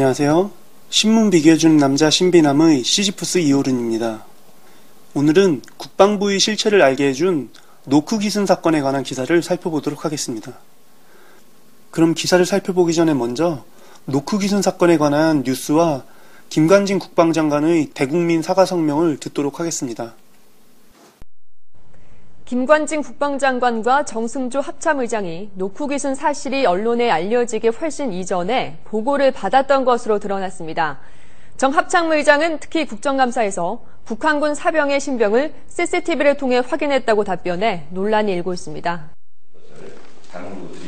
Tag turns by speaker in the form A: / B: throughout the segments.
A: 안녕하세요. 신문 비교해주는 남자 신비남의 시지프스 이호른입니다. 오늘은 국방부의 실체를 알게 해준 노크 귀순 사건에 관한 기사를 살펴보도록 하겠습니다. 그럼 기사를 살펴보기 전에 먼저 노크 귀순 사건에 관한 뉴스와 김관진 국방장관의 대국민 사과 성명을 듣도록 하겠습니다.
B: 김관진 국방장관과 정승조 합참의장이 노크 귀순 사실이 언론에 알려지기 훨씬 이전에 보고를 받았던 것으로 드러났습니다. 정 합참의장은 특히 국정감사에서 북한군 사병의 신병을 CCTV를 통해 확인했다고 답변해 논란이 일고 있습니다.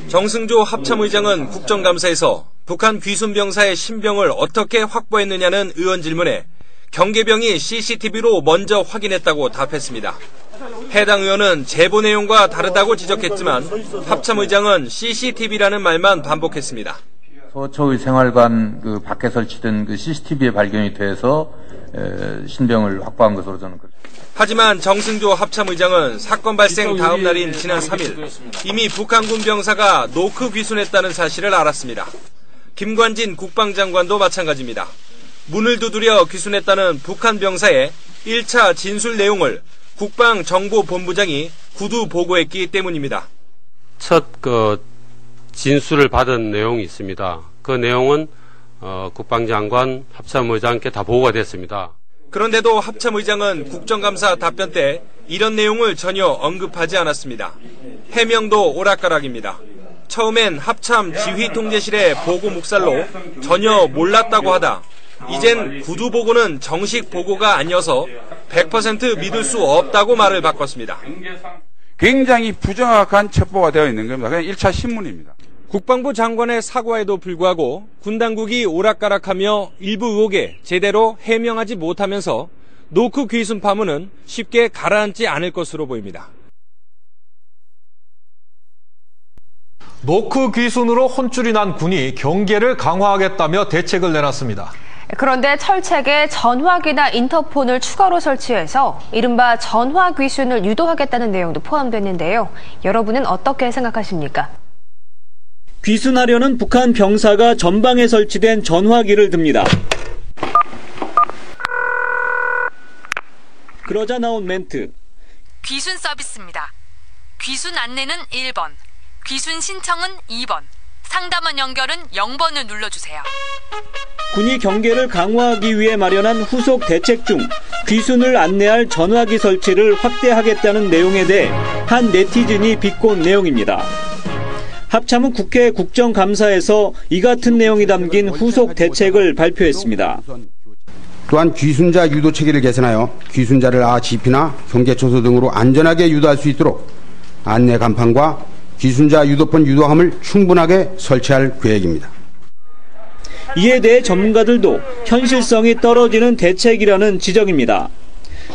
C: 정승조 합참의장은 국정감사에서 북한 귀순병사의 신병을 어떻게 확보했느냐는 의원 질문에 경계병이 CCTV로 먼저 확인했다고 답했습니다. 해당 의원은 제보 내용과 다르다고 지적했지만 합참의장은 CCTV라는 말만 반복했습니다.
D: 서초의 생활관 밖에 설치된 CCTV에 발견이 돼서 신병을 확보한 것으로 저는 그렇습니다.
C: 하지만 정승조 합참의장은 사건 발생 다음 날인 지난 3일 이미 북한군 병사가 노크 귀순했다는 사실을 알았습니다. 김관진 국방장관도 마찬가지입니다. 문을 두드려 귀순했다는 북한 병사의 1차 진술 내용을 국방정보본부장이 구두 보고했기 때문입니다.
E: 첫 진술을 받은 내용이 있습니다. 그 내용은 국방장관, 합참의장께 다 보고가 됐습니다.
C: 그런데도 합참의장은 국정감사 답변 때 이런 내용을 전혀 언급하지 않았습니다. 해명도 오락가락입니다. 처음엔 합참 지휘통제실의 보고 묵살로 전혀 몰랐다고 하다 이젠 구두 보고는 정식 보고가 아니어서 100% 믿을 수 없다고 말을 바꿨습니다.
F: 굉장히 부정확한 첩보가 되어 있는 겁니다. 그냥 1차 신문입니다.
C: 국방부 장관의 사과에도 불구하고 군 당국이 오락가락하며 일부 의혹에 제대로 해명하지 못하면서 노크 귀순 파문은 쉽게 가라앉지 않을 것으로 보입니다.
G: 노크 귀순으로 혼쭐이 난 군이 경계를 강화하겠다며 대책을 내놨습니다.
H: 그런데 철책에 전화기나 인터폰을 추가로 설치해서 이른바 전화 귀순을 유도하겠다는 내용도 포함됐는데요. 여러분은 어떻게 생각하십니까?
I: 귀순하려는 북한 병사가 전방에 설치된 전화기를 듭니다. 그러자 나온 멘트.
J: 귀순 서비스입니다. 귀순 안내는 1번, 귀순 신청은 2번, 상담원 연결은 0번을 눌러주세요.
I: 군이 경계를 강화하기 위해 마련한 후속 대책 중 귀순을 안내할 전화기 설치를 확대하겠다는 내용에 대해 한 네티즌이 비꼰 내용입니다. 합참은 국회 국정감사에서 이 같은 내용이 담긴 후속 대책을 발표했습니다.
K: 또한 귀순자 유도 체계를 개선하여 귀순자를 GP나 경계초소 등으로 안전하게 유도할 수 있도록 안내 간판과 귀순자 유도폰 유도함을 충분하게 설치할 계획입니다.
I: 이에 대해 전문가들도 현실성이 떨어지는 대책이라는 지적입니다.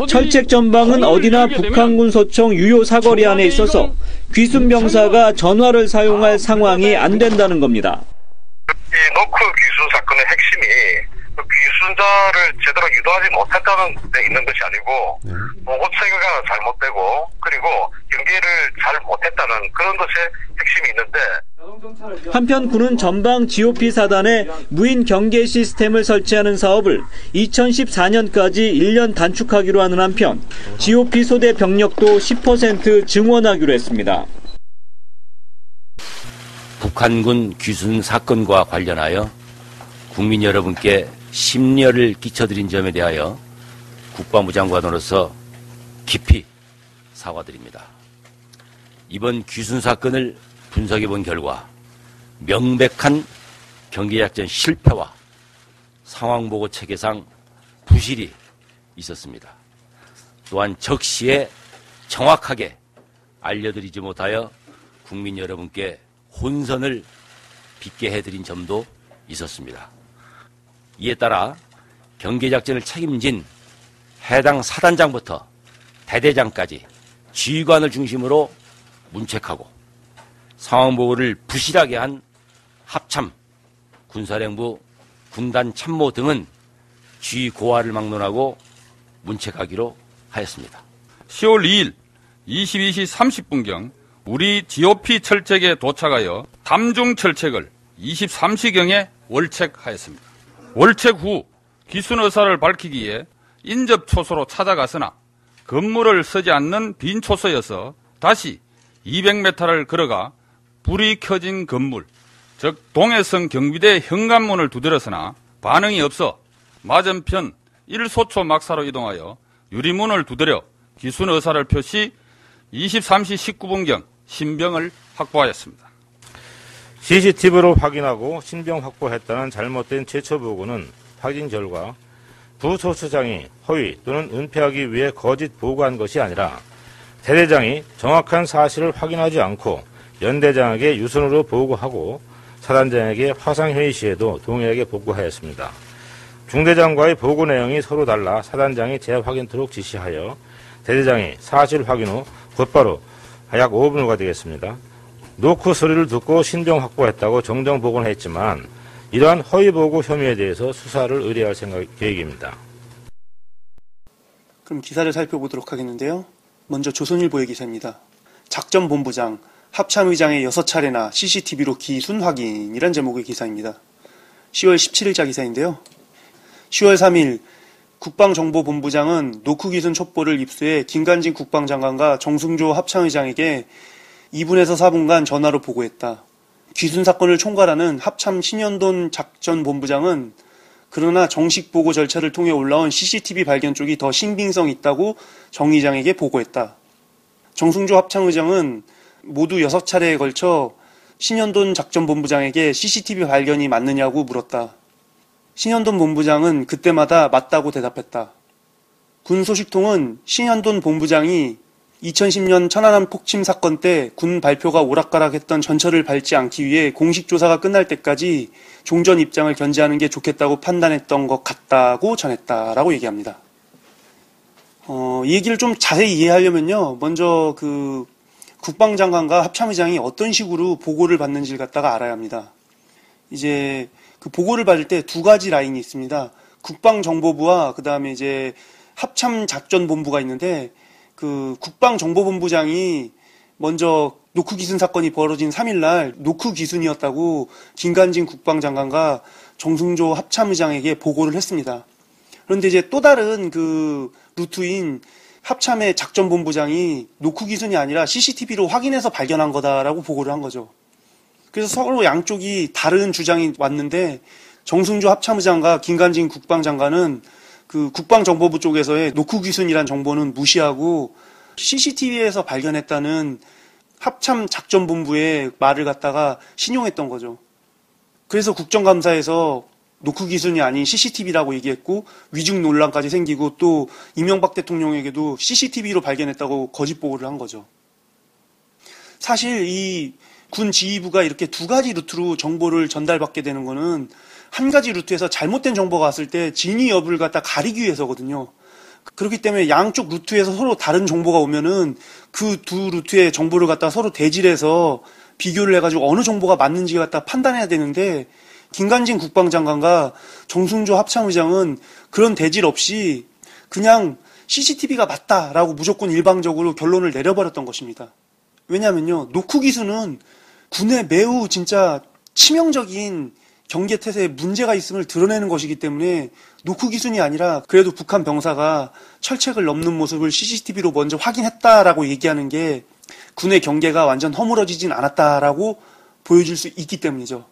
I: 철책 전방은 어디나 북한군 소총 유효 사거리 안에 있어서 귀순 병사가 전화를 사용할 상황이 안 된다는 겁니다.
L: 이 노크 귀순 사건의 핵심이 귀순자를 제대로 유도하지 못했다는 데 있는 것이 아니고 보고 체계가 잘못되고 그리고 경계를 잘 못했다는 그런 것에 핵심이 있는데,
I: 한편 군은 전방 GOP 사단에 무인 경계 시스템을 설치하는 사업을 2014년까지 1년 단축하기로 하는 한편 GOP 소대 병력도 10% 증원하기로 했습니다.
M: 북한군 귀순 사건과 관련하여 국민 여러분께 심려를 끼쳐드린 점에 대하여 국방부 장관으로서 깊이 사과드립니다. 이번 귀순 사건을 분석해 본 결과 명백한 경계작전 실패와 상황보고 체계상 부실이 있었습니다. 또한 적시에 정확하게 알려드리지 못하여 국민 여러분께 혼선을 빚게 해드린 점도 있었습니다. 이에 따라 경계작전을 책임진 해당 사단장부터 대대장까지 지휘관을 중심으로 문책하고 상황보고를 부실하게 한 합참, 군사령부, 군단 참모 등은 지휘 고하를 막론하고 문책하기로 하였습니다.
F: 10월 2일 22시 30분경 우리 GOP 철책에 도착하여 담중 철책을 23시경에 월책하였습니다. 월책 후 귀순 의사를 밝히기 위해 인접 초소로 찾아갔으나 건물을 쓰지 않는 빈 초소여서 다시 200m를 걸어가 불이 켜진 건물, 즉 동해성 경비대 현관문을 두드렸으나 반응이 없어 맞은편 1소초 막사로 이동하여 유리문을 두드려 귀순 의사를 표시 23시 19분경 신병을 확보하였습니다.
N: CCTV로 확인하고 신병 확보했다는 잘못된 최초 보고는 확인 결과 부소처장이 허위 또는 은폐하기 위해 거짓 보고한 것이 아니라 대대장이 정확한 사실을 확인하지 않고 연대장에게 유선으로 보고하고 사단장에게 화상회의 시에도 동일하게 보고하였습니다. 중대장과의 보고 내용이 서로 달라 사단장이 재확인토록 지시하여 대대장이 사실 확인 후 곧바로 약 5분 후가 되겠습니다. 노크 소리를 듣고 신병 확보했다고 정정 보고는 했지만 이러한 허위 보고 혐의에 대해서 수사를 의뢰할 계획입니다.
A: 그럼 기사를 살펴보도록 하겠는데요. 먼저 조선일보의 기사입니다. 작전본부장, 합참의장의 6차례나 CCTV로 기순 확인이란 제목의 기사입니다. 10월 17일자 기사인데요. 10월 3일 국방정보본부장은 노크 기순 첩보를 입수해 김관진 국방장관과 정승조 합참의장에게 2분에서 4분간 전화로 보고했다. 귀순 사건을 총괄하는 합참 신현돈 작전본부장은 그러나 정식 보고 절차를 통해 올라온 CCTV 발견 쪽이 더 신빙성 있다고 정 의장에게 보고했다. 정승조 합참의장은 모두 6차례에 걸쳐 신현돈 작전본부장에게 CCTV 발견이 맞느냐고 물었다. 신현돈 본부장은 그때마다 맞다고 대답했다. 군 소식통은 신현돈 본부장이 2010년 천안함 폭침 사건 때 군 발표가 오락가락했던 전철을 밟지 않기 위해 공식 조사가 끝날 때까지 종전 입장을 견지하는 게 좋겠다고 판단했던 것 같다고 전했다라고 얘기합니다. 이 얘기를 좀 자세히 이해하려면요. 먼저 그 국방장관과 합참의장이 어떤 식으로 보고를 받는지를 갖다가 알아야 합니다. 이제 그 보고를 받을 때 두 가지 라인이 있습니다. 국방정보부와 그 다음에 이제 합참작전본부가 있는데 그 국방정보본부장이 먼저 노크 기순 사건이 벌어진 3일날 노크 기순이었다고 김관진 국방장관과 정승조 합참의장에게 보고를 했습니다. 그런데 이제 또 다른 그 루트인 합참의 작전본부장이 노크 기순이 아니라 CCTV로 확인해서 발견한 거다라고 보고를 한 거죠. 그래서 서로 양쪽이 다른 주장이 왔는데 정승조 합참의장과 김관진 국방장관은 그 국방정보부 쪽에서의 노크 귀순이란 정보는 무시하고 CCTV에서 발견했다는 합참작전본부의 말을 갖다가 신용했던 거죠. 그래서 국정감사에서 노크 귀순이 아닌 CCTV라고 얘기했고 위증 논란까지 생기고 또 이명박 대통령에게도 CCTV로 발견했다고 거짓 보고를 한 거죠. 사실 이 군 지휘부가 이렇게 두 가지 루트로 정보를 전달받게 되는 거는 한 가지 루트에서 잘못된 정보가 왔을 때 진위 여부를 갖다 가리기 위해서거든요. 그렇기 때문에 양쪽 루트에서 서로 다른 정보가 오면은 그 두 루트의 정보를 갖다 서로 대질해서 비교를 해가지고 어느 정보가 맞는지 갖다 판단해야 되는데 김관진 국방장관과 정승조 합참의장은 그런 대질 없이 그냥 CCTV가 맞다라고 무조건 일방적으로 결론을 내려버렸던 것입니다. 왜냐면요, 노크 기순은 군에 매우 진짜 치명적인 경계태세에 문제가 있음을 드러내는 것이기 때문에 노크 기순이 아니라 그래도 북한 병사가 철책을 넘는 모습을 CCTV로 먼저 확인했다라고 얘기하는 게 군의 경계가 완전 허물어지진 않았다라고 보여줄 수 있기 때문이죠.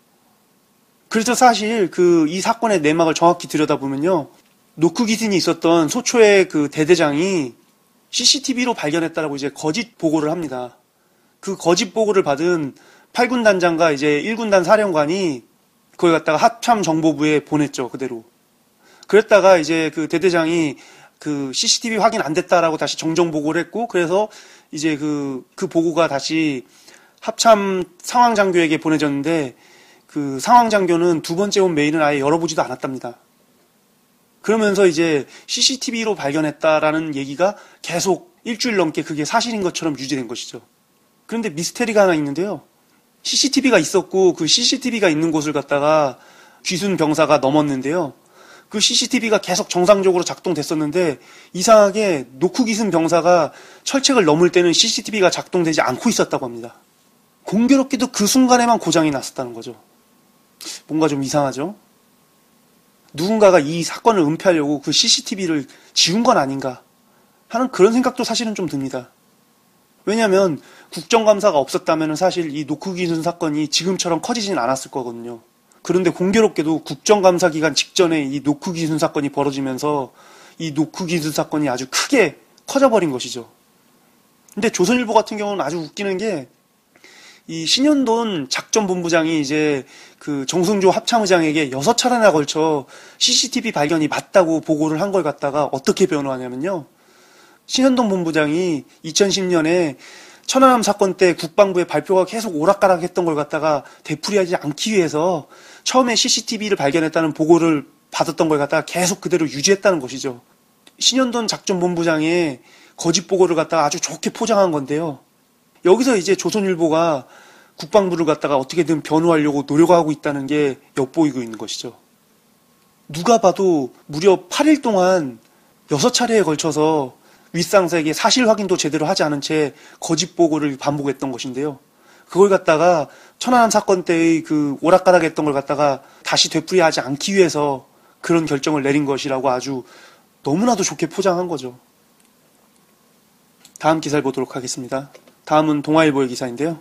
A: 그래서 사실 이 사건의 내막을 정확히 들여다보면요, 노크 기순이 있었던 소초의 그 대대장이 CCTV로 발견했다라고 이제 거짓 보고를 합니다. 그 거짓 보고를 받은 8군 단장과 이제 1군단 사령관이 그걸 갖다가 합참정보부에 보냈죠, 그대로. 그랬다가 이제 그 대대장이 그 CCTV 확인 안 됐다라고 다시 정정 보고를 했고, 그래서 이제 그 보고가 다시 합참 상황장교에게 보내졌는데, 그 상황장교는 두 번째 온 메일은 아예 열어보지도 않았답니다. 그러면서 이제 CCTV로 발견했다라는 얘기가 계속 일주일 넘게 그게 사실인 것처럼 유지된 것이죠. 그런데 미스테리가 하나 있는데요. CCTV가 있었고 그 CCTV가 있는 곳을 갖다가 귀순 병사가 넘었는데요. 그 CCTV가 계속 정상적으로 작동됐었는데 이상하게 노크 귀순 병사가 철책을 넘을 때는 CCTV가 작동되지 않고 있었다고 합니다. 공교롭게도 그 순간에만 고장이 났었다는 거죠. 뭔가 좀 이상하죠? 누군가가 이 사건을 은폐하려고 그 CCTV를 지운 건 아닌가 하는 그런 생각도 사실은 좀 듭니다. 왜냐하면 국정감사가 없었다면 사실 이 노크 귀순 사건이 지금처럼 커지진 않았을 거거든요. 그런데 공교롭게도 국정감사 기간 직전에 이 노크 귀순 사건이 벌어지면서 이 노크 귀순 사건이 아주 크게 커져버린 것이죠. 근데 조선일보 같은 경우는 아주 웃기는 게 이 신현돈 작전본부장이 이제 그 정승조 합참의장에게 6차례나 걸쳐 CCTV 발견이 맞다고 보고를 한 걸 갖다가 어떻게 변호하냐면요. 신현동 본부장이 2010년에 천안함 사건 때 국방부의 발표가 계속 오락가락했던 걸 갖다가 되풀이하지 않기 위해서 처음에 CCTV를 발견했다는 보고를 받았던 걸 갖다가 계속 그대로 유지했다는 것이죠. 신현돈 작전본부장의 거짓 보고를 갖다가 아주 좋게 포장한 건데요. 여기서 이제 조선일보가 국방부를 갖다가 어떻게든 변호하려고 노력하고 있다는 게 엿보이고 있는 것이죠. 누가 봐도 무려 8일 동안 6차례에 걸쳐서 윗상사에게 사실 확인도 제대로 하지 않은 채 거짓 보고를 반복했던 것인데요. 그걸 갖다가 천안함 사건 때의 그 오락가락했던 걸 갖다가 다시 되풀이하지 않기 위해서 그런 결정을 내린 것이라고 아주 너무나도 좋게 포장한 거죠. 다음 기사를 보도록 하겠습니다. 다음은 동아일보의 기사인데요.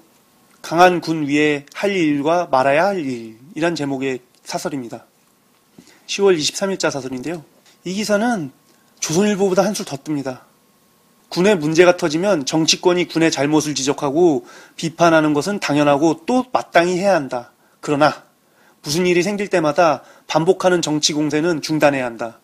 A: 강한 군 위에 할 일과 말아야 할 일이란 제목의 사설입니다. 10월 23일자 사설인데요. 이 기사는 조선일보보다 한술 더 뜹니다. 군의 문제가 터지면 정치권이 군의 잘못을 지적하고 비판하는 것은 당연하고 또 마땅히 해야 한다. 그러나 무슨 일이 생길 때마다 반복하는 정치 공세는 중단해야 한다.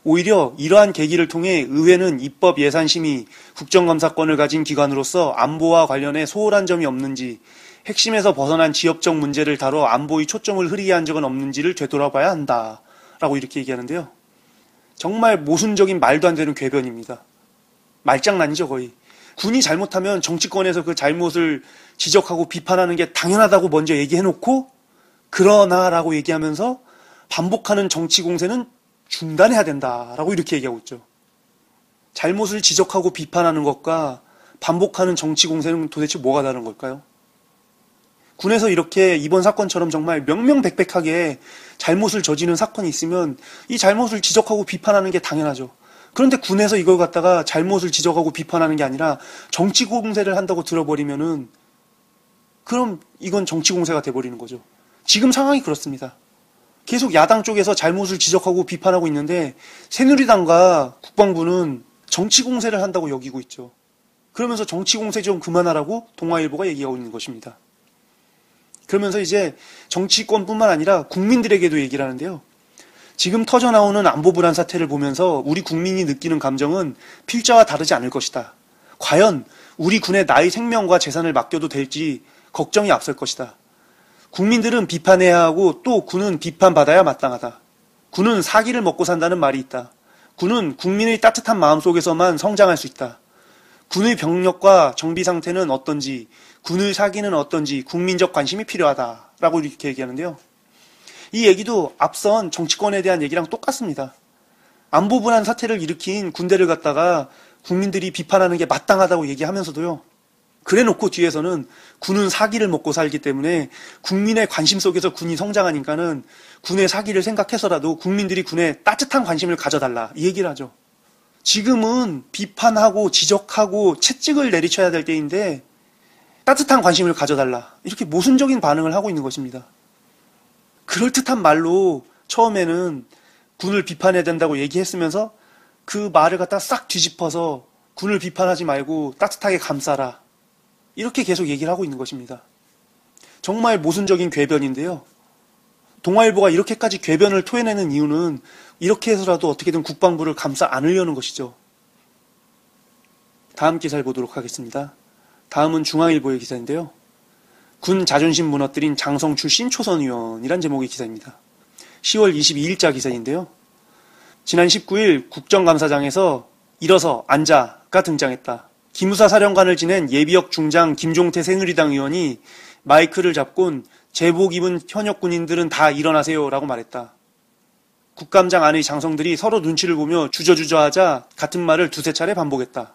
A: 오히려 이러한 계기를 통해 의회는 입법 예산심의, 국정감사권을 가진 기관으로서 안보와 관련해 소홀한 점이 없는지, 핵심에서 벗어난 지역적 문제를 다뤄 안보의 초점을 흐리게 한 적은 없는지를 되돌아봐야 한다. 라고 이렇게 얘기하는데요. 정말 모순적인 말도 안 되는 궤변입니다. 말장난이죠, 거의. 군이 잘못하면 정치권에서 그 잘못을 지적하고 비판하는 게 당연하다고 먼저 얘기해놓고, 그러나라고 얘기하면서 반복하는 정치 공세는 중단해야 된다라고 이렇게 얘기하고 있죠. 잘못을 지적하고 비판하는 것과 반복하는 정치 공세는 도대체 뭐가 다른 걸까요? 군에서 이렇게 이번 사건처럼 정말 명명백백하게 잘못을 저지른 사건이 있으면 이 잘못을 지적하고 비판하는 게 당연하죠. 그런데 군에서 이걸 갖다가 잘못을 지적하고 비판하는 게 아니라 정치 공세를 한다고 들어버리면은 그럼 이건 정치 공세가 돼버리는 거죠. 지금 상황이 그렇습니다. 계속 야당 쪽에서 잘못을 지적하고 비판하고 있는데 새누리당과 국방부는 정치 공세를 한다고 여기고 있죠. 그러면서 정치 공세 좀 그만하라고 동아일보가 얘기하고 있는 것입니다. 그러면서 이제 정치권뿐만 아니라 국민들에게도 얘기를 하는데요. 지금 터져나오는 안보 불안 사태를 보면서 우리 국민이 느끼는 감정은 필자와 다르지 않을 것이다. 과연 우리 군에 나의 생명과 재산을 맡겨도 될지 걱정이 앞설 것이다. 국민들은 비판해야 하고 또 군은 비판받아야 마땅하다. 군은 사기를 먹고 산다는 말이 있다. 군은 국민의 따뜻한 마음속에서만 성장할 수 있다. 군의 병력과 정비 상태는 어떤지, 군의 사기는 어떤지 국민적 관심이 필요하다라고 이렇게 얘기하는데요. 이 얘기도 앞선 정치권에 대한 얘기랑 똑같습니다. 안보 불안 사태를 일으킨 군대를 갖다가 국민들이 비판하는 게 마땅하다고 얘기하면서도요. 그래놓고 뒤에서는 군은 사기를 먹고 살기 때문에 국민의 관심 속에서 군이 성장하니까는 군의 사기를 생각해서라도 국민들이 군에 따뜻한 관심을 가져달라 이 얘기를 하죠. 지금은 비판하고 지적하고 채찍을 내리쳐야 될 때인데 따뜻한 관심을 가져달라 이렇게 모순적인 반응을 하고 있는 것입니다. 그럴듯한 말로 처음에는 군을 비판해야 된다고 얘기했으면서 그 말을 갖다 싹 뒤집어서 군을 비판하지 말고 따뜻하게 감싸라 이렇게 계속 얘기를 하고 있는 것입니다. 정말 모순적인 궤변인데요. 동아일보가 이렇게까지 궤변을 토해내는 이유는 이렇게 해서라도 어떻게든 국방부를 감싸 안으려는 것이죠. 다음 기사를 보도록 하겠습니다. 다음은 중앙일보의 기사인데요. 군 자존심 무너뜨린 장성 출신 초선의원이란 제목의 기사입니다. 10월 22일자 기사인데요. 지난 19일 국정감사장에서 일어서 앉아가 등장했다. 기무사 사령관을 지낸 예비역 중장 김종태 새누리당 의원이 마이크를 잡곤 제복 입은 현역 군인들은 다 일어나세요라고 말했다. 국감장 안의 장성들이 서로 눈치를 보며 주저주저하자 같은 말을 두세 차례 반복했다.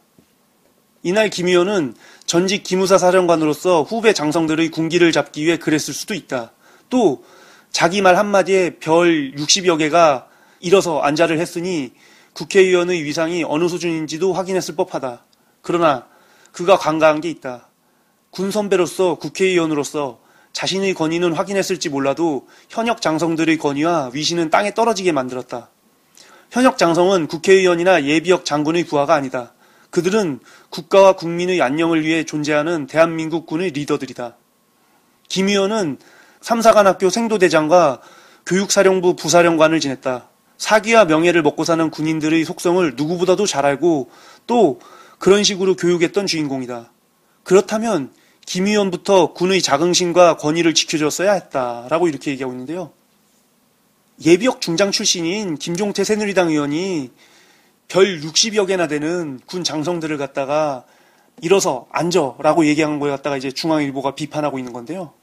A: 이날 김 의원은 전직 기무사 사령관으로서 후배 장성들의 군기를 잡기 위해 그랬을 수도 있다. 또 자기 말 한마디에 별 60여 개가 일어서 앉아를 했으니 국회의원의 위상이 어느 수준인지도 확인했을 법하다. 그러나 그가 간과한 게 있다. 군 선배로서 국회의원으로서 자신의 권위는 확인했을지 몰라도 현역 장성들의 권위와 위신은 땅에 떨어지게 만들었다. 현역 장성은 국회의원이나 예비역 장군의 부하가 아니다. 그들은 국가와 국민의 안녕을 위해 존재하는 대한민국 군의 리더들이다. 김 의원은 삼사관학교 생도대장과 교육사령부 부사령관을 지냈다. 사기와 명예를 먹고 사는 군인들의 속성을 누구보다도 잘 알고 또 그런 식으로 교육했던 주인공이다. 그렇다면 김 의원부터 군의 자긍심과 권위를 지켜줬어야 했다라고 이렇게 얘기하고 있는데요. 예비역 중장 출신인 김종태 새누리당 의원이 별 60여 개나 되는 군 장성들을 갖다가 일어서 앉아라고 얘기한 거에 갖다가 이제 중앙일보가 비판하고 있는 건데요.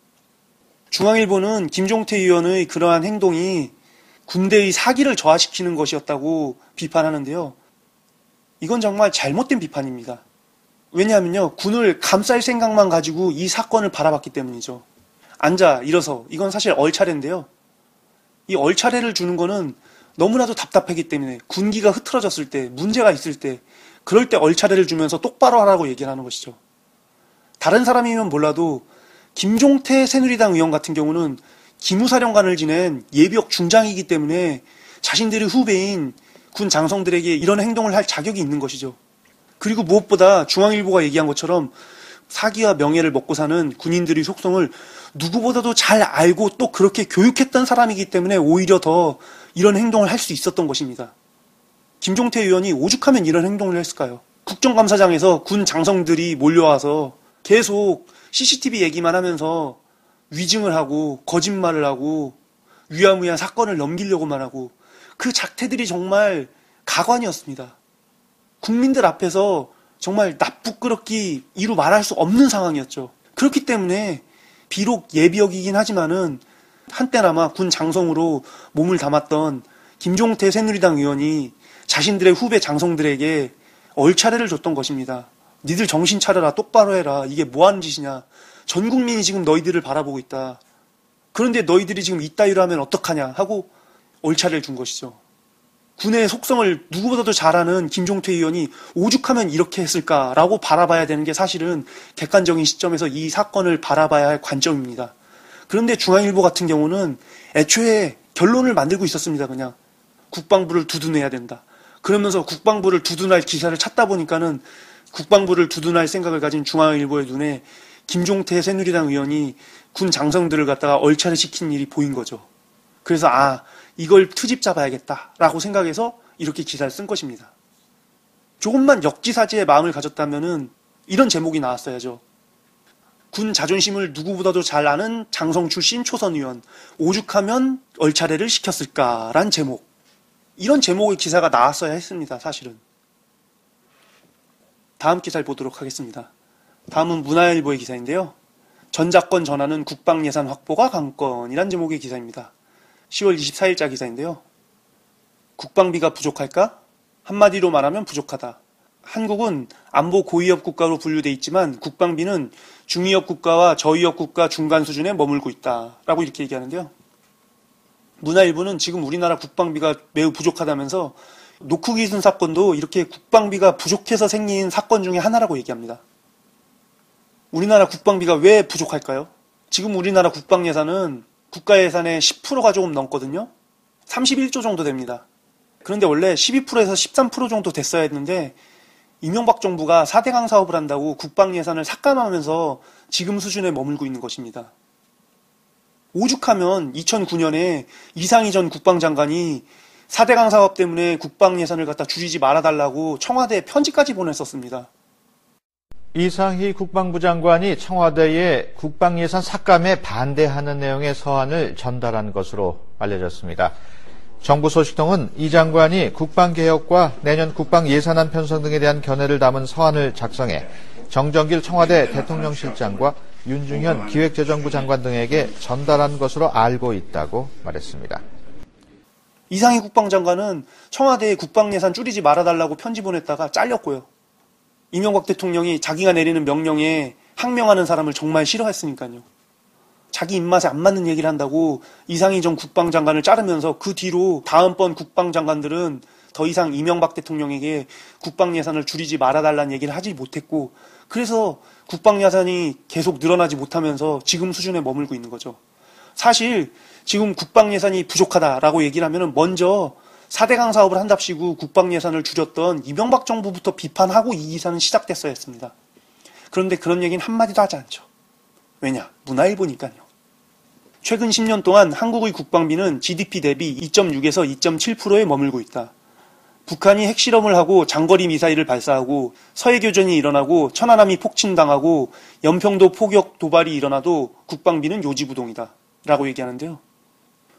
A: 중앙일보는 김종태 의원의 그러한 행동이 군대의 사기를 저하시키는 것이었다고 비판하는데요. 이건 정말 잘못된 비판입니다. 왜냐하면요, 군을 감쌀 생각만 가지고 이 사건을 바라봤기 때문이죠. 앉아, 일어서, 이건 사실 얼차례인데요. 이 얼차례를 주는 거는 너무나도 답답하기 때문에 군기가 흐트러졌을 때, 문제가 있을 때, 그럴 때 얼차례를 주면서 똑바로 하라고 얘기를 하는 것이죠. 다른 사람이면 몰라도 김종태 새누리당 의원 같은 경우는 기무사령관을 지낸 예비역 중장이기 때문에 자신들의 후배인 군 장성들에게 이런 행동을 할 자격이 있는 것이죠. 그리고 무엇보다 중앙일보가 얘기한 것처럼 사기와 명예를 먹고 사는 군인들의 속성을 누구보다도 잘 알고 또 그렇게 교육했던 사람이기 때문에 오히려 더 이런 행동을 할 수 있었던 것입니다. 김종태 의원이 오죽하면 이런 행동을 했을까요? 국정감사장에서 군 장성들이 몰려와서 계속 CCTV 얘기만 하면서 위증을 하고 거짓말을 하고 위야무야 사건을 넘기려고만 하고 그 작태들이 정말 가관이었습니다. 국민들 앞에서 정말 납부끄럽기 이루 말할 수 없는 상황이었죠. 그렇기 때문에 비록 예비역이긴 하지만은 한때나마 군 장성으로 몸을 담았던 김종태 새누리당 의원이 자신들의 후배 장성들에게 얼차례를 줬던 것입니다. 니들 정신 차려라, 똑바로 해라, 이게 뭐 하는 짓이냐, 전 국민이 지금 너희들을 바라보고 있다. 그런데 너희들이 지금 이따위로 하면 어떡하냐 하고 얼차례를 준 것이죠. 군의 속성을 누구보다도 잘 아는 김종태 의원이 오죽하면 이렇게 했을까라고 바라봐야 되는 게 사실은 객관적인 시점에서 이 사건을 바라봐야 할 관점입니다. 그런데 중앙일보 같은 경우는 애초에 결론을 만들고 있었습니다. 그냥 국방부를 두둔해야 된다. 그러면서 국방부를 두둔할 기사를 찾다 보니까는 국방부를 두둔할 생각을 가진 중앙일보의 눈에 김종태 새누리당 의원이 군 장성들을 갖다가 얼차례 시킨 일이 보인 거죠. 그래서 이걸 트집 잡아야겠다라고 생각해서 이렇게 기사를 쓴 것입니다. 조금만 역지사지의 마음을 가졌다면은 이런 제목이 나왔어야죠. 군 자존심을 누구보다도 잘 아는 장성 출신 초선 의원, 오죽하면 얼차례를 시켰을까란 제목. 이런 제목의 기사가 나왔어야 했습니다. 사실은. 다음 기사를 보도록 하겠습니다. 다음은 문화일보의 기사인데요. 전작권 전환은 국방예산 확보가 관건이란 제목의 기사입니다. 10월 24일자 기사인데요. 국방비가 부족할까? 한마디로 말하면 부족하다. 한국은 안보 고위협 국가로 분류돼 있지만 국방비는 중위협 국가와 저위협 국가 중간 수준에 머물고 있다라고 이렇게 얘기하는데요. 문화일보는 지금 우리나라 국방비가 매우 부족하다면서 노크기순 사건도 이렇게 국방비가 부족해서 생긴 사건 중에 하나라고 얘기합니다. 우리나라 국방비가 왜 부족할까요? 지금 우리나라 국방 예산은 국가 예산의 10%가 조금 넘거든요. 31조 정도 됩니다. 그런데 원래 12%에서 13% 정도 됐어야 했는데 이명박 정부가 4대강 사업을 한다고 국방 예산을 삭감하면서 지금 수준에 머물고 있는 것입니다. 오죽하면 2009년에 이상희 전 국방장관이 4대강 사업 때문에 국방 예산을 갖다 줄이지 말아달라고 청와대에 편지까지 보냈었습니다.
O: 이상희 국방부 장관이 청와대에 국방 예산 삭감에 반대하는 내용의 서한을 전달한 것으로 알려졌습니다. 정부 소식통은 이 장관이 국방개혁과 내년 국방 예산안 편성 등에 대한 견해를 담은 서한을 작성해 정정길 청와대 대통령실장과 윤중현 기획재정부 장관 등에게 전달한 것으로 알고 있다고 말했습니다.
A: 이상희 국방장관은 청와대에 국방 예산 줄이지 말아달라고 편지 보냈다가 잘렸고요. 이명박 대통령이 자기가 내리는 명령에 항명하는 사람을 정말 싫어했으니까요. 자기 입맛에 안 맞는 얘기를 한다고 이상희 전 국방장관을 자르면서 그 뒤로 다음번 국방장관들은 더 이상 이명박 대통령에게 국방 예산을 줄이지 말아달라는 얘기를 하지 못했고 그래서 국방 예산이 계속 늘어나지 못하면서 지금 수준에 머물고 있는 거죠. 사실 지금 국방 예산이 부족하다라고 얘기를 하면은 먼저 4대강 사업을 한답시고 국방 예산을 줄였던 이명박 정부부터 비판하고 이 기사는 시작됐어야 했습니다. 그런데 그런 얘기는 한마디도 하지 않죠. 왜냐? 문화일보니까요. 최근 10년 동안 한국의 국방비는 GDP 대비 2.6에서 2.7%에 머물고 있다. 북한이 핵실험을 하고 장거리 미사일을 발사하고 서해교전이 일어나고 천안함이 폭침당하고 연평도 포격 도발이 일어나도 국방비는 요지부동이다 라고 얘기하는데요.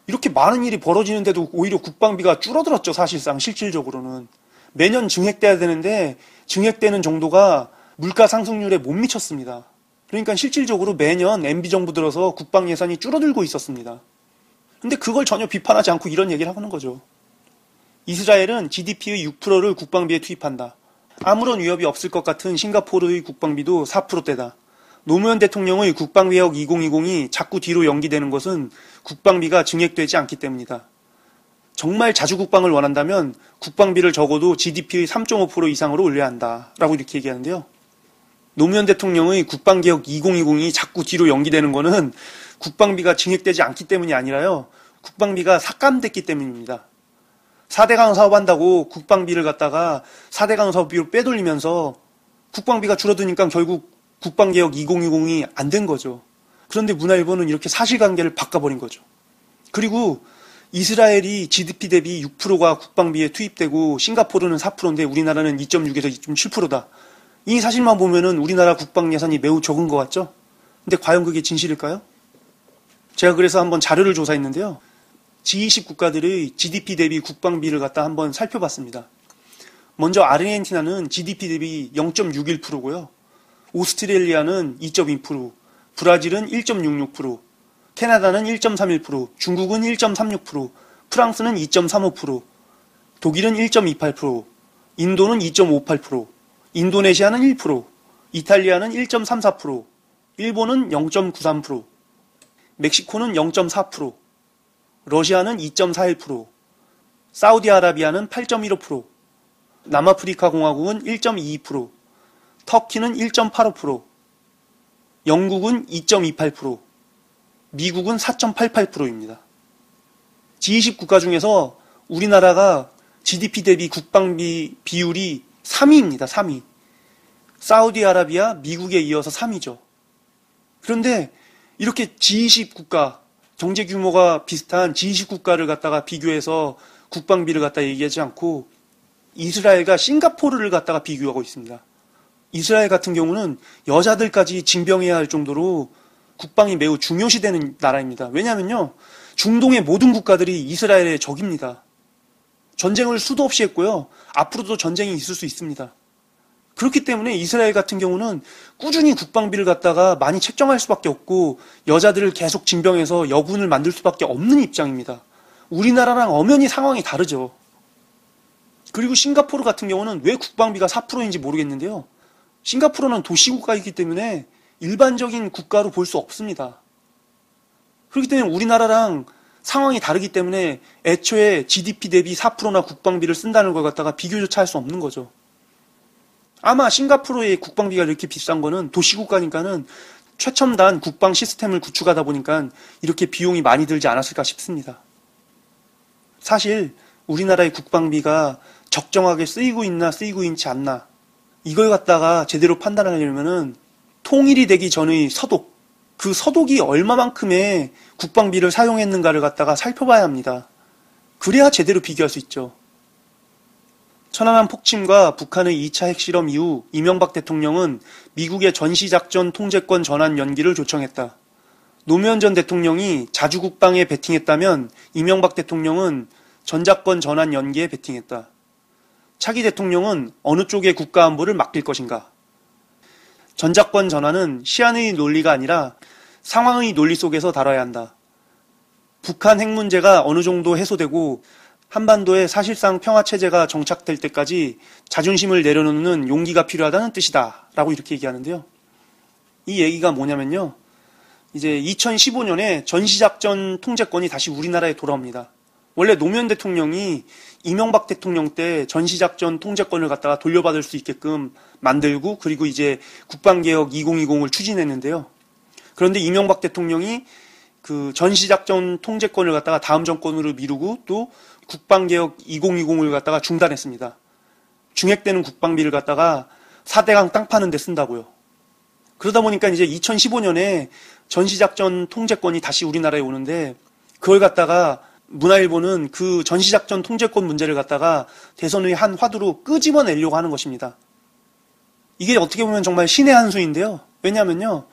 A: 이렇게 많은 일이 벌어지는데도 오히려 국방비가 줄어들었죠. 사실상 실질적으로는. 매년 증액돼야 되는데 증액되는 정도가 물가 상승률에 못 미쳤습니다. 그러니까 실질적으로 매년 MB정부 들어서 국방 예산이 줄어들고 있었습니다. 근데 그걸 전혀 비판하지 않고 이런 얘기를 하는 거죠. 이스라엘은 GDP의 6%를 국방비에 투입한다. 아무런 위협이 없을 것 같은 싱가포르의 국방비도 4%대다. 노무현 대통령의 국방개혁 2020이 자꾸 뒤로 연기되는 것은 국방비가 증액되지 않기 때문이다. 정말 자주국방을 원한다면 국방비를 적어도 GDP의 3.5% 이상으로 올려야 한다. 라고 이렇게 얘기하는데요. 노무현 대통령의 국방개혁 2020이 자꾸 뒤로 연기되는 것은 국방비가 증액되지 않기 때문이 아니라요. 국방비가 삭감됐기 때문입니다. 4대강 사업한다고 국방비를 갖다가 4대강 사업비로 빼돌리면서 국방비가 줄어드니까 결국 국방개혁 2020이 안 된 거죠. 그런데 문화일보는 이렇게 사실관계를 바꿔버린 거죠. 그리고 이스라엘이 GDP 대비 6%가 국방비에 투입되고 싱가포르는 4%인데 우리나라는 2.6에서 2.7%다. 이 사실만 보면은 우리나라 국방 예산이 매우 적은 것 같죠? 근데 과연 그게 진실일까요? 제가 그래서 한번 자료를 조사했는데요. G20 국가들의 GDP 대비 국방비를 갖다 한번 살펴봤습니다. 먼저 아르헨티나는 GDP 대비 0.61%고요. 오스트레일리아는 2.2%, 브라질은 1.66%, 캐나다는 1.31%, 중국은 1.36%, 프랑스는 2.35%, 독일은 1.28%, 인도는 2.58%, 인도네시아는 1%, 이탈리아는 1.34%, 일본은 0.93%, 멕시코는 0.4%, 러시아는 2.41%, 사우디아라비아는 8.15%, 남아프리카 공화국은 1.22%, 터키는 1.85%, 영국은 2.28%, 미국은 4.88%입니다. G20 국가 중에서 우리나라가 GDP 대비 국방비 비율이 3위입니다. 3위. 사우디아라비아, 미국에 이어서 3위죠. 그런데 이렇게 G20 국가, 경제 규모가 비슷한 G20 국가를 갖다가 비교해서 국방비를 갖다 얘기하지 않고 이스라엘과 싱가포르를 갖다가 비교하고 있습니다. 이스라엘 같은 경우는 여자들까지 징병해야 할 정도로 국방이 매우 중요시되는 나라입니다. 왜냐하면요. 중동의 모든 국가들이 이스라엘의 적입니다. 전쟁을 수도 없이 했고요. 앞으로도 전쟁이 있을 수 있습니다. 그렇기 때문에 이스라엘 같은 경우는 꾸준히 국방비를 갖다가 많이 책정할 수밖에 없고 여자들을 계속 징병해서 여군을 만들 수밖에 없는 입장입니다. 우리나라랑 엄연히 상황이 다르죠. 그리고 싱가포르 같은 경우는 왜 국방비가 4%인지 모르겠는데요. 싱가포르는 도시국가이기 때문에 일반적인 국가로 볼 수 없습니다. 그렇기 때문에 우리나라랑 상황이 다르기 때문에 애초에 GDP 대비 4%나 국방비를 쓴다는 걸 갖다가 비교조차 할 수 없는 거죠. 아마 싱가포르의 국방비가 이렇게 비싼 거는 도시국가니까는 최첨단 국방 시스템을 구축하다 보니까 이렇게 비용이 많이 들지 않았을까 싶습니다. 사실 우리나라의 국방비가 적정하게 쓰이고 있나 쓰이고 있지 않나 이걸 갖다가 제대로 판단하려면은 통일이 되기 전의 서독, 그 서독이 얼마만큼의 국방비를 사용했는가를 갖다가 살펴봐야 합니다. 그래야 제대로 비교할 수 있죠. 천안함 폭침과 북한의 2차 핵실험 이후 이명박 대통령은 미국의 전시작전 통제권 전환 연기를 요청했다. 노무현 전 대통령이 자주국방에 베팅했다면 이명박 대통령은 전작권 전환 연기에 베팅했다. 차기 대통령은 어느 쪽의 국가안보를 맡길 것인가? 전작권 전환은 시한의 논리가 아니라 상황의 논리 속에서 다뤄야 한다. 북한 핵 문제가 어느 정도 해소되고 한반도에 사실상 평화체제가 정착될 때까지 자존심을 내려놓는 용기가 필요하다는 뜻이다. 라고 이렇게 얘기하는데요. 이 얘기가 뭐냐면요. 이제 2015년에 전시작전 통제권이 다시 우리나라에 돌아옵니다. 원래 노무현 대통령이 이명박 대통령 때 전시작전 통제권을 갖다가 돌려받을 수 있게끔 만들고 그리고 이제 국방개혁 2020을 추진했는데요. 그런데 이명박 대통령이 그 전시작전 통제권을 갖다가 다음 정권으로 미루고 또 국방개혁 2020을 갖다가 중단했습니다. 중액되는 국방비를 갖다가 4대강 땅 파는 데 쓴다고요. 그러다 보니까 이제 2015년에 전시작전 통제권이 다시 우리나라에 오는데 그걸 갖다가 문화일보는 그 전시작전 통제권 문제를 갖다가 대선 후에 한 화두로 끄집어내려고 하는 것입니다. 이게 어떻게 보면 정말 신의 한 수인데요. 왜냐하면요.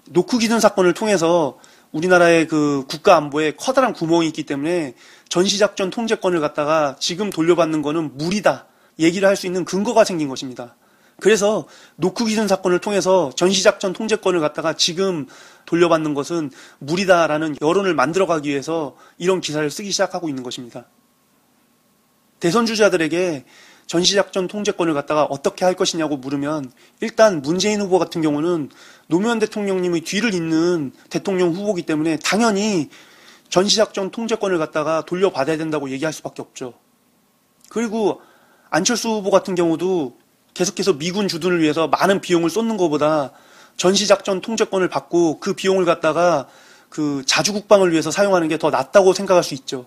A: 노크 기준 사건을 통해서 우리나라의 그 국가 안보에 커다란 구멍이 있기 때문에 전시작전 통제권을 갖다가 지금 돌려받는 거는 무리다 얘기를 할 수 있는 근거가 생긴 것입니다. 그래서 노크 기준 사건을 통해서 전시작전 통제권을 갖다가 지금 돌려받는 것은 무리다라는 여론을 만들어가기 위해서 이런 기사를 쓰기 시작하고 있는 것입니다. 대선 주자들에게 전시작전 통제권을 갖다가 어떻게 할 것이냐고 물으면 일단 문재인 후보 같은 경우는 노무현 대통령님의 뒤를 잇는 대통령 후보이기 때문에 당연히 전시작전 통제권을 갖다가 돌려받아야 된다고 얘기할 수밖에 없죠. 그리고 안철수 후보 같은 경우도 계속해서 미군 주둔을 위해서 많은 비용을 쏟는 것보다 전시작전 통제권을 받고 그 비용을 갖다가 그 자주국방을 위해서 사용하는 게 더 낫다고 생각할 수 있죠.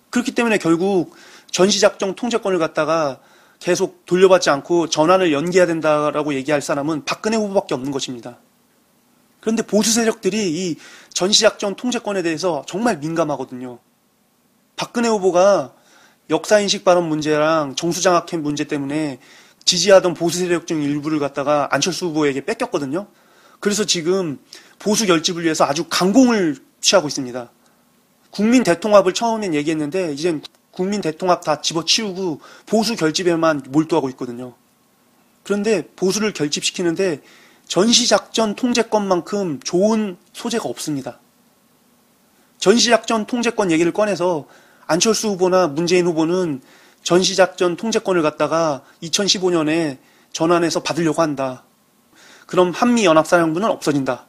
A: 그렇기 때문에 결국 전시작전 통제권을 갖다가 계속 돌려받지 않고 전환을 연기해야 된다라고 얘기할 사람은 박근혜 후보밖에 없는 것입니다. 그런데 보수 세력들이 이 전시작전 통제권에 대해서 정말 민감하거든요. 박근혜 후보가 역사인식 발언 문제랑 정수장학 캠 문제 때문에 지지하던 보수 세력 중 일부를 갖다가 안철수 후보에게 뺏겼거든요. 그래서 지금 보수 결집을 위해서 아주 강공을 취하고 있습니다. 국민 대통합을 처음엔 얘기했는데 이젠 국민 대통합 다 집어치우고 보수 결집에만 몰두하고 있거든요. 그런데 보수를 결집시키는데 전시작전 통제권만큼 좋은 소재가 없습니다. 전시작전 통제권 얘기를 꺼내서 안철수 후보나 문재인 후보는 전시작전 통제권을 갖다가 2015년에 전환해서 받으려고 한다. 그럼 한미연합사령부는 없어진다.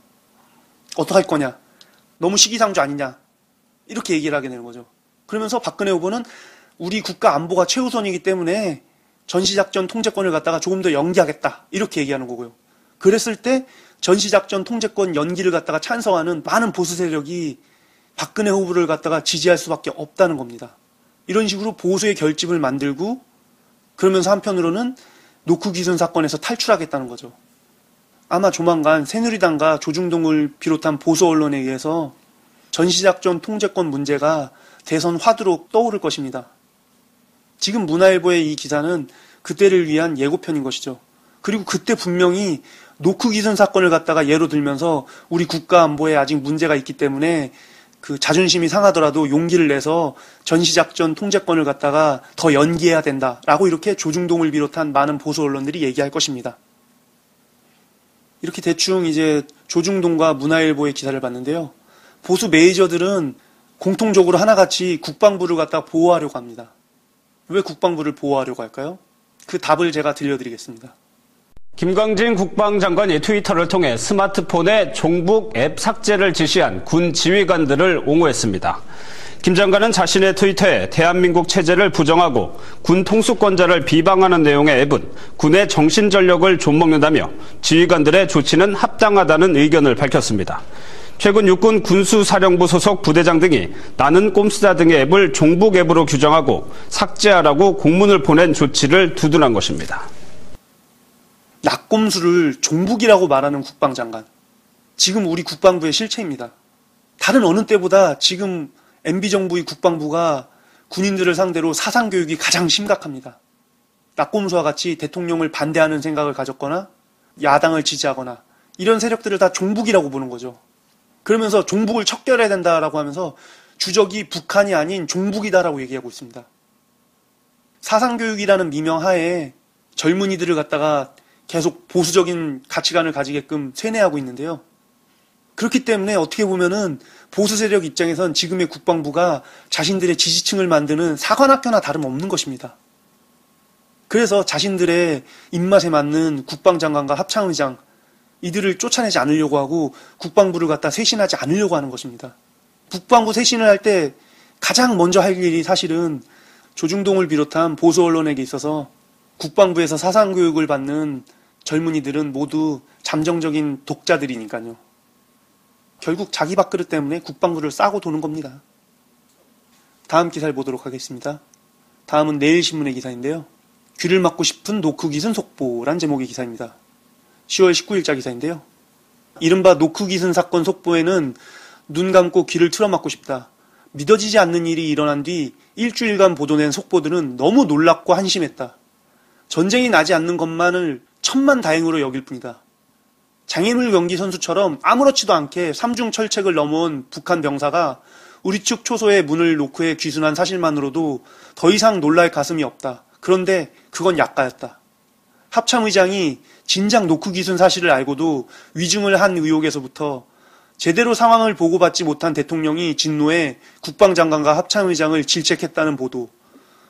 A: 어떡할 거냐? 너무 시기상조 아니냐? 이렇게 얘기를 하게 되는 거죠. 그러면서 박근혜 후보는 우리 국가 안보가 최우선이기 때문에 전시작전 통제권을 갖다가 조금 더 연기하겠다. 이렇게 얘기하는 거고요. 그랬을 때 전시작전 통제권 연기를 갖다가 찬성하는 많은 보수 세력이 박근혜 후보를 갖다가 지지할 수밖에 없다는 겁니다. 이런 식으로 보수의 결집을 만들고 그러면서 한편으로는 노크 기순 사건에서 탈출하겠다는 거죠. 아마 조만간 새누리당과 조중동을 비롯한 보수 언론에 의해서 전시작전 통제권 문제가 대선 화두로 떠오를 것입니다. 지금 문화일보의 이 기사는 그때를 위한 예고편인 것이죠. 그리고 그때 분명히 노크 기순 사건을 갖다가 예로 들면서 우리 국가 안보에 아직 문제가 있기 때문에 그 자존심이 상하더라도 용기를 내서 전시작전 통제권을 갖다가 더 연기해야 된다라고 이렇게 조중동을 비롯한 많은 보수 언론들이 얘기할 것입니다. 이렇게 대충 이제 조중동과 문화일보의 기사를 봤는데요. 보수 메이저들은 공통적으로 하나같이 국방부를 갖다 보호하려고 합니다. 왜 국방부를 보호하려고 할까요? 그 답을 제가 들려드리겠습니다.
P: 김광진 국방장관이 트위터를 통해 스마트폰의 종북 앱 삭제를 지시한 군 지휘관들을 옹호했습니다. 김 장관은 자신의 트위터에 대한민국 체제를 부정하고 군 통수권자를 비방하는 내용의 앱은 군의 정신전력을 좀먹는다며 지휘관들의 조치는 합당하다는 의견을 밝혔습니다. 최근 육군 군수사령부 소속 부대장 등이 나는 꼼수다 등의 앱을 종북 앱으로 규정하고 삭제하라고 공문을 보낸 조치를 두둔한 것입니다.
A: 낙곰수를 종북이라고 말하는 국방장관. 지금 우리 국방부의 실체입니다. 다른 어느 때보다 지금 MB정부의 국방부가 군인들을 상대로 사상교육이 가장 심각합니다. 낙곰수와 같이 대통령을 반대하는 생각을 가졌거나 야당을 지지하거나 이런 세력들을 다 종북이라고 보는 거죠. 그러면서 종북을 척결해야 된다라고 하면서 주적이 북한이 아닌 종북이다라고 얘기하고 있습니다. 사상교육이라는 미명 하에 젊은이들을 갖다가 계속 보수적인 가치관을 가지게끔 세뇌하고 있는데요. 그렇기 때문에 어떻게 보면은 보수 세력 입장에선 지금의 국방부가 자신들의 지지층을 만드는 사관학교나 다름없는 것입니다. 그래서 자신들의 입맛에 맞는 국방장관과 합참의장, 이들을 쫓아내지 않으려고 하고 국방부를 갖다 쇄신하지 않으려고 하는 것입니다. 국방부 쇄신을 할 때 가장 먼저 할 일이 사실은 조중동을 비롯한 보수 언론에게 있어서 국방부에서 사상교육을 받는 젊은이들은 모두 잠정적인 독자들이니까요. 결국 자기 밥그릇 때문에 국방부를 싸고 도는 겁니다. 다음 기사를 보도록 하겠습니다. 다음은 내일신문의 기사인데요. 귀를 막고 싶은 노크깃은 속보란 제목의 기사입니다. 10월 19일자 기사인데요. 이른바 노크깃은 사건 속보에는 눈 감고 귀를 틀어막고 싶다. 믿어지지 않는 일이 일어난 뒤 일주일간 보도된 속보들은 너무 놀랍고 한심했다. 전쟁이 나지 않는 것만을 천만다행으로 여길 뿐이다. 장애물 경기 선수처럼 아무렇지도 않게 삼중 철책을 넘어온 북한 병사가 우리 측 초소에 문을 놓고에 귀순한 사실만으로도 더 이상 놀랄 가슴이 없다. 그런데 그건 약가였다. 합참의장이 진작 노크귀순 사실을 알고도 위증을 한 의혹에서부터 제대로 상황을 보고받지 못한 대통령이 진노해 국방장관과 합참의장을 질책했다는 보도,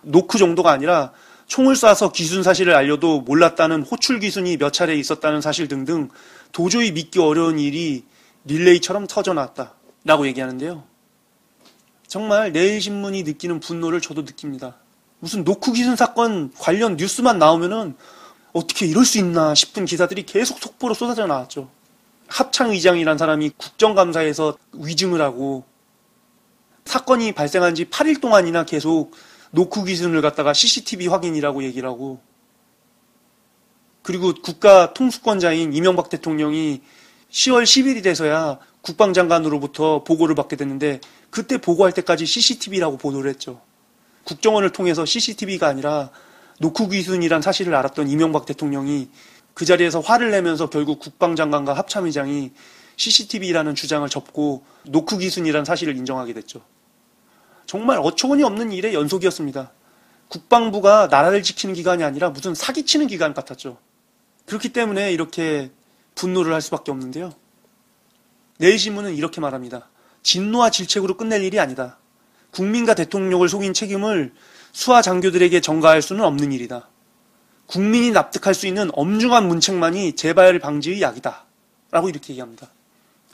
A: 노크 정도가 아니라 총을 쏴서 귀순 사실을 알려도 몰랐다는 호출 귀순이 몇 차례 있었다는 사실 등등 도저히 믿기 어려운 일이 릴레이처럼 터져나왔다 라고 얘기하는데요. 정말 내일신문이 느끼는 분노를 저도 느낍니다. 무슨 노크 귀순 사건 관련 뉴스만 나오면은 어떻게 이럴 수 있나 싶은 기사들이 계속 속보로 쏟아져 나왔죠. 합창의장이란 사람이 국정감사에서 위증을 하고 사건이 발생한 지 8일 동안이나 계속 노크 귀순을 갖다가 CCTV 확인이라고 얘기를 하고, 그리고 국가 통수권자인 이명박 대통령이 10월 10일이 돼서야 국방장관으로부터 보고를 받게 됐는데 그때 보고할 때까지 CCTV라고 보도를 했죠. 국정원을 통해서 CCTV가 아니라 노크 귀순이란 사실을 알았던 이명박 대통령이 그 자리에서 화를 내면서 결국 국방장관과 합참의장이 CCTV라는 주장을 접고 노크 귀순이란 사실을 인정하게 됐죠. 정말 어처구니 없는 일의 연속이었습니다. 국방부가 나라를 지키는 기관이 아니라 무슨 사기치는 기관 같았죠. 그렇기 때문에 이렇게 분노를 할 수밖에 없는데요. 내일신문은 이렇게 말합니다. 진노와 질책으로 끝낼 일이 아니다. 국민과 대통령을 속인 책임을 수하 장교들에게 전가할 수는 없는 일이다. 국민이 납득할 수 있는 엄중한 문책만이 재발 방지의 약이다. 라고 이렇게 얘기합니다.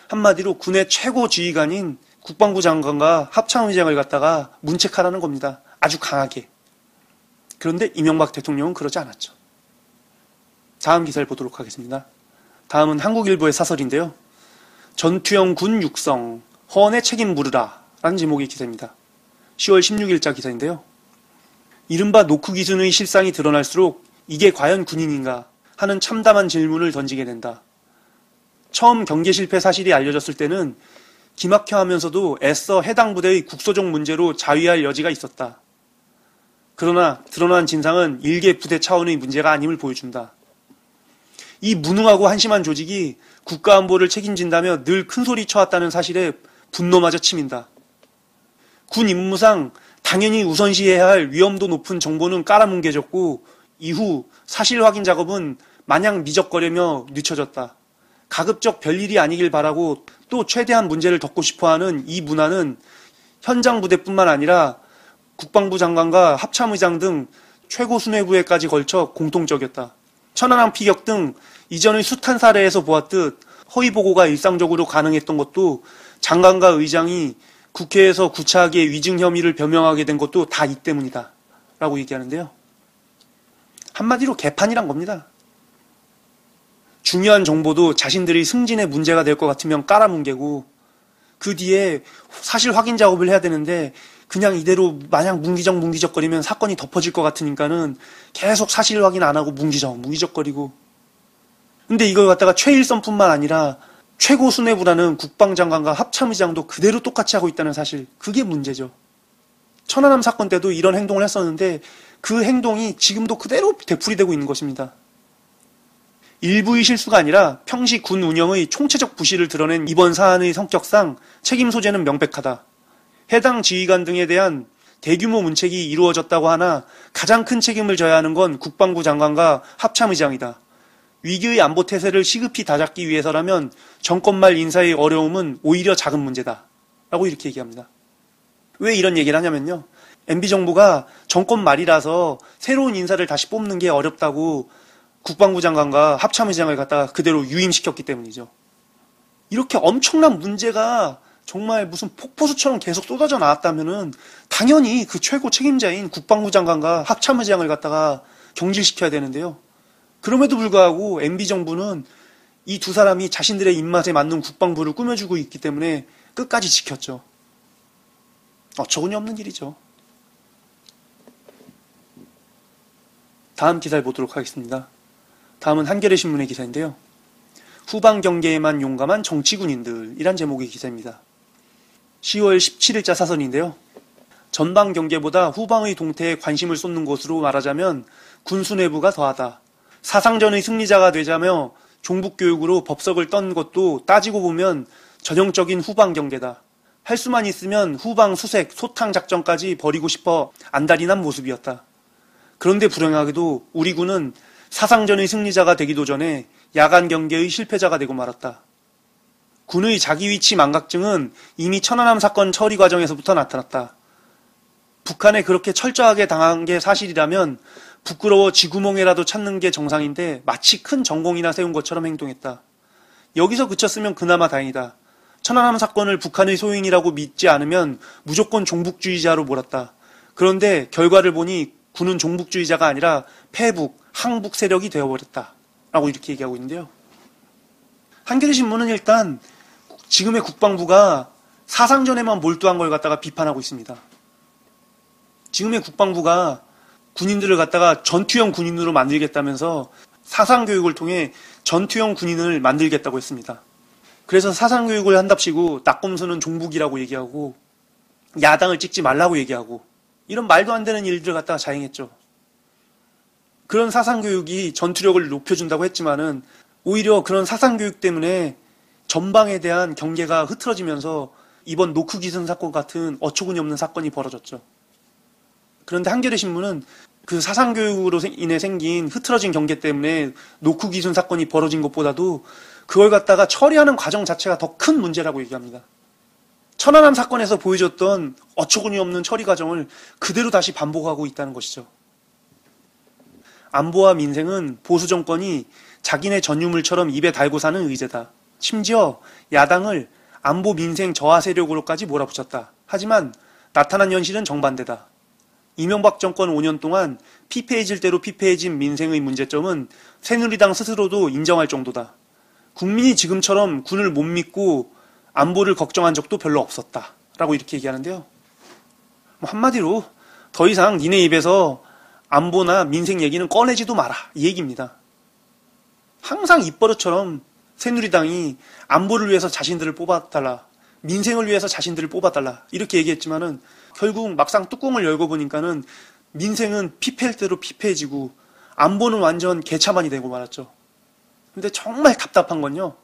A: 한마디로 군의 최고 지휘관인 국방부 장관과 합참의장을 갖다가 문책하라는 겁니다. 아주 강하게. 그런데 이명박 대통령은 그러지 않았죠. 다음 기사를 보도록 하겠습니다. 다음은 한국일보의 사설인데요. 전투형 군 육성, 허언의 책임 물으라 라는 제목의 기사입니다. 10월 16일자 기사인데요. 이른바 노크 귀순의 실상이 드러날수록 이게 과연 군인인가 하는 참담한 질문을 던지게 된다. 처음 경계 실패 사실이 알려졌을 때는 기막혀 하면서도 애써 해당 부대의 국소적 문제로 자위할 여지가 있었다. 그러나 드러난 진상은 일개 부대 차원의 문제가 아님을 보여준다. 이 무능하고 한심한 조직이 국가안보를 책임진다며 늘 큰소리 쳐왔다는 사실에 분노마저 치민다. 군 임무상 당연히 우선시해야 할 위험도 높은 정보는 깔아뭉개졌고 이후 사실 확인 작업은 마냥 미적거리며 늦춰졌다. 가급적 별일이 아니길 바라고 또 최대한 문제를 덮고 싶어하는 이 문화는 현장 부대뿐만 아니라 국방부 장관과 합참의장 등 최고 수뇌부에까지 걸쳐 공통적이었다. 천안함 피격 등 이전의 숱한 사례에서 보았듯 허위 보고가 일상적으로 가능했던 것도 장관과 의장이 국회에서 구차하게 위증 혐의를 변명하게 된 것도 다 이 때문이다 라고 얘기하는데요. 한마디로 개판이란 겁니다. 중요한 정보도 자신들이 승진에 문제가 될 것 같으면 깔아뭉개고 그 뒤에 사실 확인 작업을 해야 되는데 그냥 이대로 마냥 뭉기적거리면 사건이 덮어질 것 같으니까는 계속 사실 확인 안 하고 뭉기적거리고. 근데 이걸 갖다가 최일선뿐만 아니라 최고 수뇌부라는 국방장관과 합참의장도 그대로 똑같이 하고 있다는 사실, 그게 문제죠. 천안함 사건 때도 이런 행동을 했었는데 그 행동이 지금도 그대로 되풀이되고 있는 것입니다. 일부의 실수가 아니라 평시 군 운영의 총체적 부실을 드러낸 이번 사안의 성격상 책임 소재는 명백하다. 해당 지휘관 등에 대한 대규모 문책이 이루어졌다고 하나 가장 큰 책임을 져야 하는 건 국방부 장관과 합참의장이다. 위기의 안보 태세를 시급히 다잡기 위해서라면 정권 말 인사의 어려움은 오히려 작은 문제다. 라고 이렇게 얘기합니다. 왜 이런 얘기를 하냐면요. MB정부가 정권 말이라서 새로운 인사를 다시 뽑는 게 어렵다고 국방부 장관과 합참의장을 갖다가 그대로 유임시켰기 때문이죠. 이렇게 엄청난 문제가 정말 무슨 폭포수처럼 계속 쏟아져 나왔다면은 당연히 그 최고 책임자인 국방부 장관과 합참의장을 갖다가 경질시켜야 되는데요. 그럼에도 불구하고 MB정부는 이 두 사람이 자신들의 입맛에 맞는 국방부를 꾸며주고 있기 때문에 끝까지 지켰죠. 어처구니 없는 일이죠. 다음 기사를 보도록 하겠습니다. 다음은 한겨레 신문의 기사인데요. 후방 경계에만 용감한 정치군인들이란 제목의 기사입니다. 10월 17일자 사설인데요. 전방 경계보다 후방의 동태에 관심을 쏟는 것으로 말하자면 군수 내부가 더하다. 사상전의 승리자가 되자며 종북교육으로 법석을 떤 것도 따지고 보면 전형적인 후방 경계다. 할 수만 있으면 후방 수색, 소탕 작전까지 벌이고 싶어 안달이 난 모습이었다. 그런데 불행하게도 우리 군은 사상전의 승리자가 되기도 전에 야간 경계의 실패자가 되고 말았다. 군의 자기 위치 망각증은 이미 천안함 사건 처리 과정에서부터 나타났다. 북한에 그렇게 철저하게 당한 게 사실이라면 부끄러워 쥐구멍에라도 찾는 게 정상인데 마치 큰 전공이나 세운 것처럼 행동했다. 여기서 그쳤으면 그나마 다행이다. 천안함 사건을 북한의 소행이라고 믿지 않으면 무조건 종북주의자로 몰았다. 그런데 결과를 보니 군은 종북주의자가 아니라 패북, 항북 세력이 되어버렸다. 라고 이렇게 얘기하고 있는데요. 한겨레 신문은 일단 지금의 국방부가 사상전에만 몰두한 걸 갖다가 비판하고 있습니다. 지금의 국방부가 군인들을 갖다가 전투형 군인으로 만들겠다면서 사상교육을 통해 전투형 군인을 만들겠다고 했습니다. 그래서 사상교육을 한답시고 낙검수는 종북이라고 얘기하고 야당을 찍지 말라고 얘기하고 이런 말도 안 되는 일들을 갖다가 자행했죠. 그런 사상교육이 전투력을 높여준다고 했지만은 오히려 그런 사상교육 때문에 전방에 대한 경계가 흐트러지면서 이번 노크기순 사건 같은 어처구니 없는 사건이 벌어졌죠. 그런데 한겨레 신문은 그 사상교육으로 인해 생긴 흐트러진 경계 때문에 노크기순 사건이 벌어진 것보다도 그걸 갖다가 처리하는 과정 자체가 더 큰 문제라고 얘기합니다. 천안함 사건에서 보여줬던 어처구니 없는 처리 과정을 그대로 다시 반복하고 있다는 것이죠. 안보와 민생은 보수 정권이 자기네 전유물처럼 입에 달고 사는 의제다. 심지어 야당을 안보 민생 저하 세력으로까지 몰아붙였다. 하지만 나타난 현실은 정반대다. 이명박 정권 5년 동안 피폐해질 대로 피폐해진 민생의 문제점은 새누리당 스스로도 인정할 정도다. 국민이 지금처럼 군을 못 믿고 안보를 걱정한 적도 별로 없었다. 라고 이렇게 얘기하는데요. 한마디로 더 이상 니네 입에서 안보나 민생 얘기는 꺼내지도 마라. 이 얘기입니다. 항상 입버릇처럼 새누리당이 안보를 위해서 자신들을 뽑아달라. 민생을 위해서 자신들을 뽑아달라. 이렇게 얘기했지만은 결국 막상 뚜껑을 열고 보니까는 민생은 피폐할 대로 피폐해지고 안보는 완전 개차반이 되고 말았죠. 근데 정말 답답한 건요.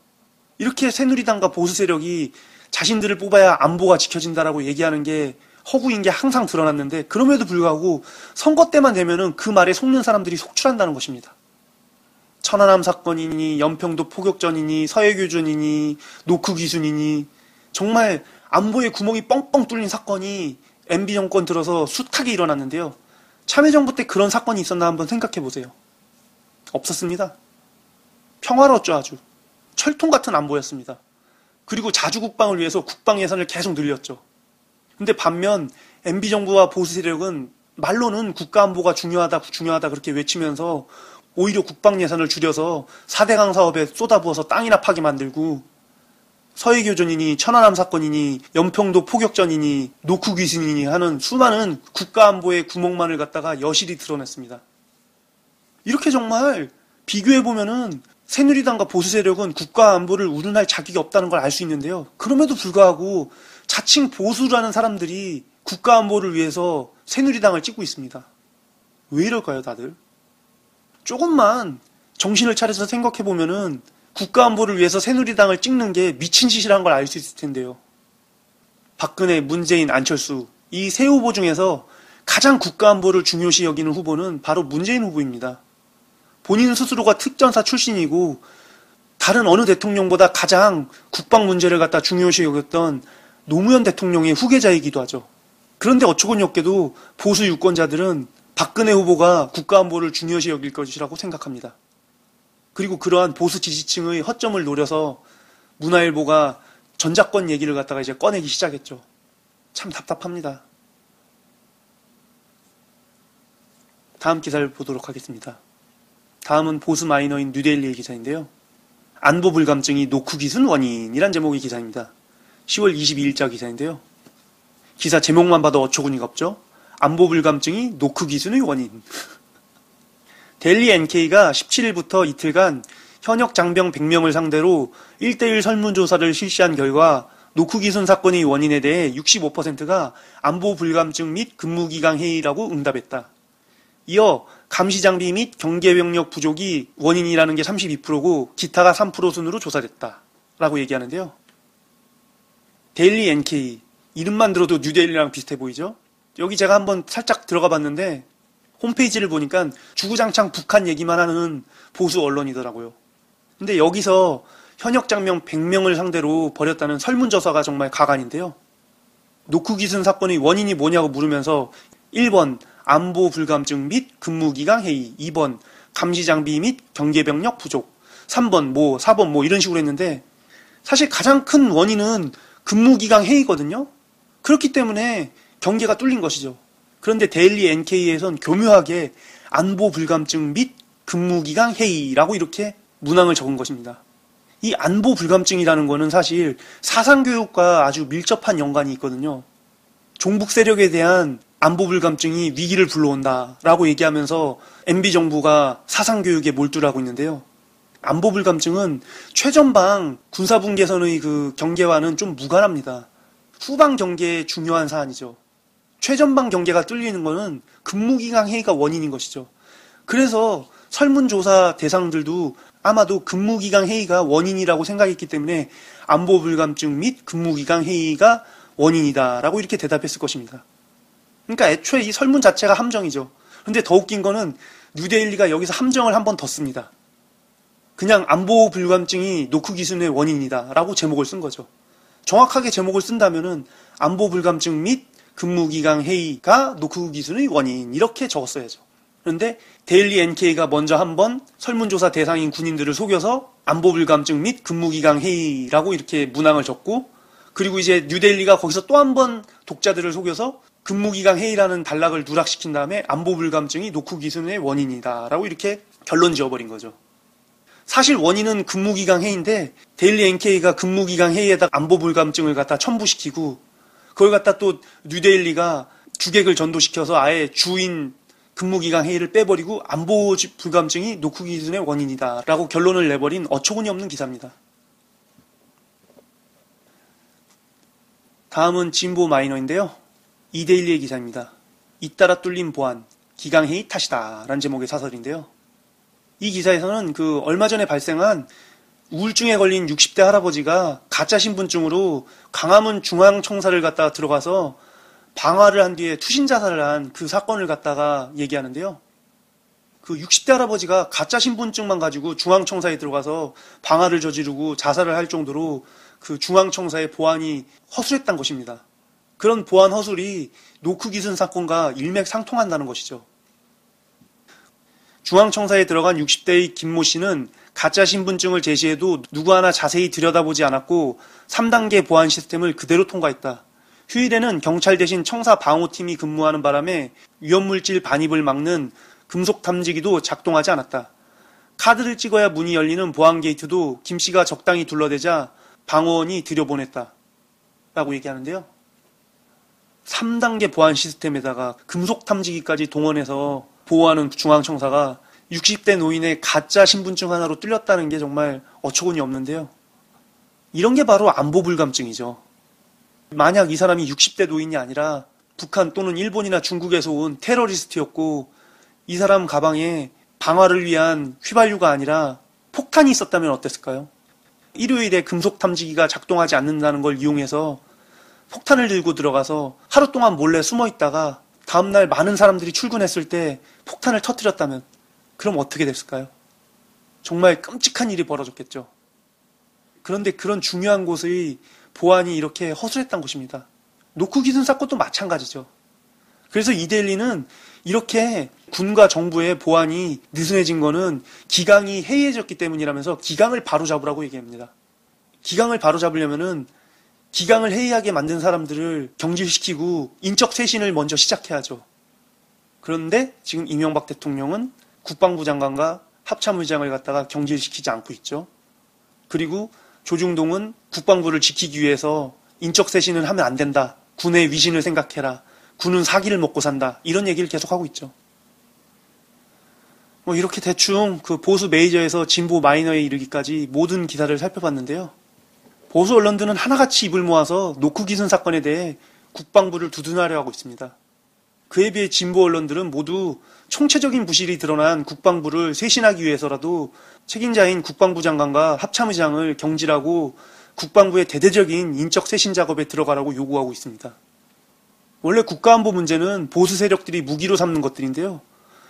A: 이렇게 새누리당과 보수 세력이 자신들을 뽑아야 안보가 지켜진다라고 얘기하는 게 허구인 게 항상 드러났는데 그럼에도 불구하고 선거 때만 되면은 그 말에 속는 사람들이 속출한다는 것입니다. 천안함 사건이니 연평도 포격전이니 서해교전이니 노크기순이니 정말 안보에 구멍이 뻥뻥 뚫린 사건이 MB 정권 들어서 숱하게 일어났는데요. 참여정부 때 그런 사건이 있었나 한번 생각해 보세요. 없었습니다. 평화로웠죠. 아주. 철통 같은 안보였습니다. 그리고 자주국방을 위해서 국방 예산을 계속 늘렸죠. 근데 반면 MB정부와 보수 세력은 말로는 국가안보가 중요하다 그렇게 외치면서 오히려 국방 예산을 줄여서 4대강 사업에 쏟아부어서 땅이나 파게 만들고 서해교전이니 천안함 사건이니 연평도 포격전이니 노크귀순이니 하는 수많은 국가안보의 구멍만을 갖다가 여실히 드러냈습니다. 이렇게 정말 비교해보면은 새누리당과 보수 세력은 국가안보를 운운할 자격이 없다는 걸 알 수 있는데요. 그럼에도 불구하고 자칭 보수라는 사람들이 국가안보를 위해서 새누리당을 찍고 있습니다. 왜 이럴까요, 다들? 조금만 정신을 차려서 생각해보면은 국가안보를 위해서 새누리당을 찍는 게 미친 짓이라는 걸 알 수 있을 텐데요. 박근혜, 문재인, 안철수 이 세 후보 중에서 가장 국가안보를 중요시 여기는 후보는 바로 문재인 후보입니다. 본인 스스로가 특전사 출신이고 다른 어느 대통령보다 가장 국방 문제를 갖다 중요시 여겼던 노무현 대통령의 후계자이기도 하죠. 그런데 어처구니 없게도 보수 유권자들은 박근혜 후보가 국가안보를 중요시 여길 것이라고 생각합니다. 그리고 그러한 보수 지지층의 허점을 노려서 문화일보가 전작권 얘기를 갖다가 이제 꺼내기 시작했죠. 참 답답합니다. 다음 기사를 보도록 하겠습니다. 다음은 보수 마이너인 뉴데일리의 기사인데요. 안보 불감증이 노크 귀순 원인이란 제목의 기사입니다. 10월 22일자 기사인데요. 기사 제목만 봐도 어처구니가 없죠. 안보 불감증이 노크 귀순의 원인. 데일리 NK가 17일부터 이틀간 현역 장병 100명을 상대로 1:1 설문조사를 실시한 결과 노크 귀순 사건의 원인에 대해 65%가 안보 불감증 및 근무기강 해이라고 응답했다. 이어 감시장비 및 경계병력 부족이 원인이라는 게 32%고 기타가 3% 순으로 조사됐다 라고 얘기하는데요. 데일리 NK, 이름만 들어도 뉴데일리랑 비슷해 보이죠? 여기 제가 한번 살짝 들어가 봤는데 홈페이지를 보니까 주구장창 북한 얘기만 하는 보수 언론이더라고요. 근데 여기서 현역 장병 100명을 상대로 벌였다는 설문조사가 정말 가관인데요. 노크 귀순 사건의 원인이 뭐냐고 물으면서 1번 안보 불감증 및 근무기강 해이, 2번 감시장비 및 경계병력 부족, 3번 4번 이런 식으로 했는데 사실 가장 큰 원인은 근무기강 해이거든요. 그렇기 때문에 경계가 뚫린 것이죠. 그런데 데일리 NK에선 교묘하게 안보 불감증 및 근무기강 해이라고 이렇게 문항을 적은 것입니다. 이 안보 불감증이라는 거는 사실 사상교육과 아주 밀접한 연관이 있거든요. 종북 세력에 대한 안보 불감증이 위기를 불러온다라고 얘기하면서 MB정부가 사상교육에 몰두를 하고 있는데요. 안보 불감증은 최전방 군사분 개선의 그 경계와는 좀 무관합니다. 후방 경계의 중요한 사안이죠. 최전방 경계가 뚫리는 것은 근무기강 해이가 원인인 것이죠. 그래서 설문조사 대상들도 아마도 근무기강 해이가 원인이라고 생각했기 때문에 안보 불감증 및 근무기강 해이가 원인이다라고 이렇게 대답했을 것입니다. 그러니까 애초에 이 설문 자체가 함정이죠. 그런데 더 웃긴 거는 뉴데일리가 여기서 함정을 한 번 더 씁니다. 그냥 안보 불감증이 노크 귀순의 원인이다라고 제목을 쓴 거죠. 정확하게 제목을 쓴다면은 안보 불감증 및 근무기강 해이가 노크 귀순의 원인 이렇게 적었어야죠. 그런데 데일리 NK가 먼저 한번 설문조사 대상인 군인들을 속여서 안보 불감증 및 근무기강 해이라고 이렇게 문항을 적고 그리고 이제 뉴데일리가 거기서 또 한 번 독자들을 속여서 근무기강 해이라는 단락을 누락시킨 다음에 안보 불감증이 노크 귀순의 원인이다라고 이렇게 결론 지어버린 거죠. 사실 원인은 근무기강 해이인데 데일리 NK가 근무기강 해이에다 안보 불감증을 갖다 첨부시키고 그걸 갖다 또 뉴데일리가 주객을 전도시켜서 아예 주인 근무기강 해이를 빼버리고 안보 불감증이 노크 귀순의 원인이다라고 결론을 내버린 어처구니 없는 기사입니다. 다음은 진보 마이너인데요. 이데일리의 기사입니다. 잇따라 뚫린 보안, 기강해이 탓이다 라는 제목의 사설인데요. 이 기사에서는 얼마 전에 발생한 우울증에 걸린 60대 할아버지가 가짜 신분증으로 광화문 중앙청사를 갖다가 들어가서 방화를 한 뒤에 투신 자살을 한 그 사건을 갖다가 얘기하는데요. 그 60대 할아버지가 가짜 신분증만 가지고 중앙청사에 들어가서 방화를 저지르고 자살을 할 정도로 그 중앙청사의 보안이 허술했던 것입니다. 그런 보안 허술이 노크 귀순 사건과 일맥상통한다는 것이죠. 중앙청사에 들어간 60대의 김모 씨는 가짜 신분증을 제시해도 누구 하나 자세히 들여다보지 않았고 3단계 보안 시스템을 그대로 통과했다. 휴일에는 경찰 대신 청사 방호팀이 근무하는 바람에 위험물질 반입을 막는 금속 탐지기도 작동하지 않았다. 카드를 찍어야 문이 열리는 보안 게이트도 김 씨가 적당히 둘러대자 방호원이 들여보냈다. 라고 얘기하는데요. 3단계 보안 시스템에다가 금속 탐지기까지 동원해서 보호하는 중앙청사가 60대 노인의 가짜 신분증 하나로 뚫렸다는 게 정말 어처구니 없는데요. 이런 게 바로 안보 불감증이죠. 만약 이 사람이 60대 노인이 아니라 북한 또는 일본이나 중국에서 온 테러리스트였고 이 사람 가방에 방화를 위한 휘발유가 아니라 폭탄이 있었다면 어땠을까요? 일요일에 금속 탐지기가 작동하지 않는다는 걸 이용해서 폭탄을 들고 들어가서 하루 동안 몰래 숨어 있다가 다음날 많은 사람들이 출근했을 때 폭탄을 터뜨렸다면 그럼 어떻게 됐을까요? 정말 끔찍한 일이 벌어졌겠죠. 그런데 그런 중요한 곳의 보안이 이렇게 허술했던 것입니다. 노크 귀순 사건도 마찬가지죠. 그래서 이데일리는 이렇게 군과 정부의 보안이 느슨해진 거는 기강이 해이해졌기 때문이라면서 기강을 바로잡으라고 얘기합니다. 기강을 바로잡으려면은 기강을 해이하게 만든 사람들을 경질시키고 인적 쇄신을 먼저 시작해야죠. 그런데 지금 이명박 대통령은 국방부 장관과 합참의장을 갖다가 경질시키지 않고 있죠. 그리고 조중동은 국방부를 지키기 위해서 인적 쇄신을 하면 안 된다. 군의 위신을 생각해라. 군은 사기를 먹고 산다. 이런 얘기를 계속하고 있죠. 이렇게 대충 그 보수 메이저에서 진보 마이너에 이르기까지 모든 기사를 살펴봤는데요. 보수 언론들은 하나같이 입을 모아서 노크 기순 사건에 대해 국방부를 두둔하려 하고 있습니다. 그에 비해 진보 언론들은 모두 총체적인 부실이 드러난 국방부를 쇄신하기 위해서라도 책임자인 국방부 장관과 합참의장을 경질하고 국방부의 대대적인 인적 쇄신 작업에 들어가라고 요구하고 있습니다. 원래 국가안보 문제는 보수 세력들이 무기로 삼는 것들인데요.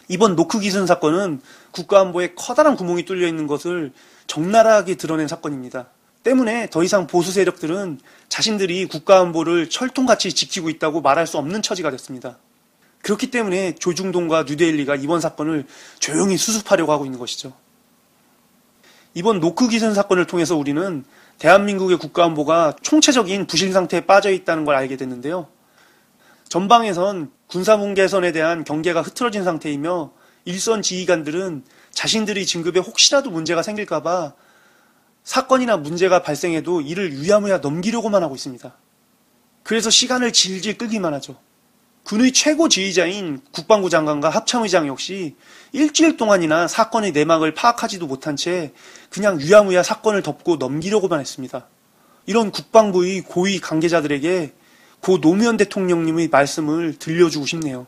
A: 이번 노크 기순 사건은 국가안보에 커다란 구멍이 뚫려 있는 것을 적나라하게 드러낸 사건입니다. 때문에 더 이상 보수 세력들은 자신들이 국가안보를 철통같이 지키고 있다고 말할 수 없는 처지가 됐습니다. 그렇기 때문에 조중동과 뉴데일리가 이번 사건을 조용히 수습하려고 하고 있는 것이죠. 이번 노크 기순 사건을 통해서 우리는 대한민국의 국가안보가 총체적인 부실 상태에 빠져 있다는 걸 알게 됐는데요. 전방에선 군사분계선에 대한 경계가 흐트러진 상태이며 일선 지휘관들은 자신들이 진급에 혹시라도 문제가 생길까봐 사건이나 문제가 발생해도 이를 유야무야 넘기려고만 하고 있습니다. 그래서 시간을 질질 끌기만 하죠. 군의 최고 지휘자인 국방부 장관과 합참의장 역시 일주일 동안이나 사건의 내막을 파악하지도 못한 채 그냥 유야무야 사건을 덮고 넘기려고만 했습니다. 이런 국방부의 고위 관계자들에게 고 노무현 대통령님의 말씀을 들려주고 싶네요.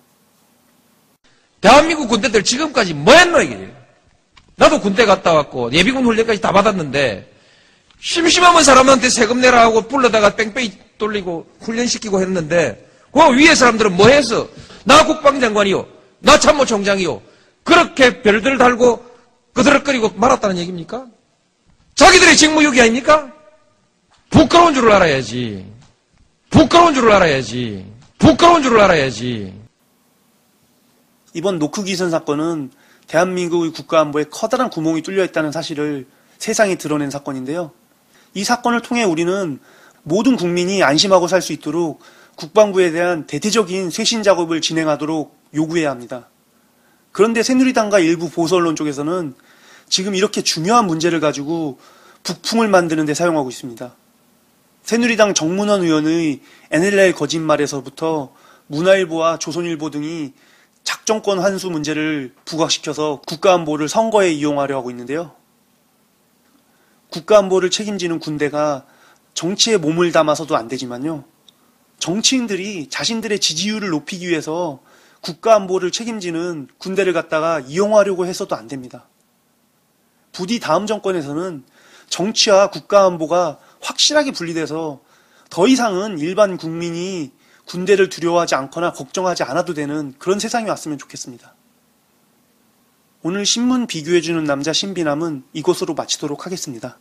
Q: 대한민국 군대들 지금까지 뭐 했노 이게? 나도 군대 갔다 왔고 예비군 훈련까지 다 받았는데 심심하면 사람한테 세금 내라 하고 불러다가 뺑뺑이 돌리고 훈련시키고 했는데 그 위에 사람들은 뭐 했어? 나 국방장관이요. 나 참모총장이요. 그렇게 별들 달고 그드럭거리고 말았다는 얘기입니까? 자기들의 직무유기 아닙니까? 부끄러운 줄을 알아야지. 부끄러운 줄을 알아야지. 부끄러운 줄을 알아야지.
A: 이번 노크 기순 사건은 대한민국의 국가안보에 커다란 구멍이 뚫려 있다는 사실을 세상에 드러낸 사건인데요. 이 사건을 통해 우리는 모든 국민이 안심하고 살 수 있도록 국방부에 대한 대대적인 쇄신 작업을 진행하도록 요구해야 합니다. 그런데 새누리당과 일부 보수 언론 쪽에서는 지금 이렇게 중요한 문제를 가지고 북풍을 만드는 데 사용하고 있습니다. 새누리당 정문원 의원의 NLL 거짓말에서부터 문화일보와 조선일보 등이 작정권 환수 문제를 부각시켜서 국가안보를 선거에 이용하려 하고 있는데요. 국가안보를 책임지는 군대가 정치에 몸을 담아서도 안 되지만요. 정치인들이 자신들의 지지율을 높이기 위해서 국가안보를 책임지는 군대를 갖다가 이용하려고 해서도 안 됩니다. 부디 다음 정권에서는 정치와 국가안보가 확실하게 분리돼서 더 이상은 일반 국민이 군대를 두려워하지 않거나 걱정하지 않아도 되는 그런 세상이 왔으면 좋겠습니다. 오늘 신문 비교해주는 남자 신비남은 이것으로 마치도록 하겠습니다.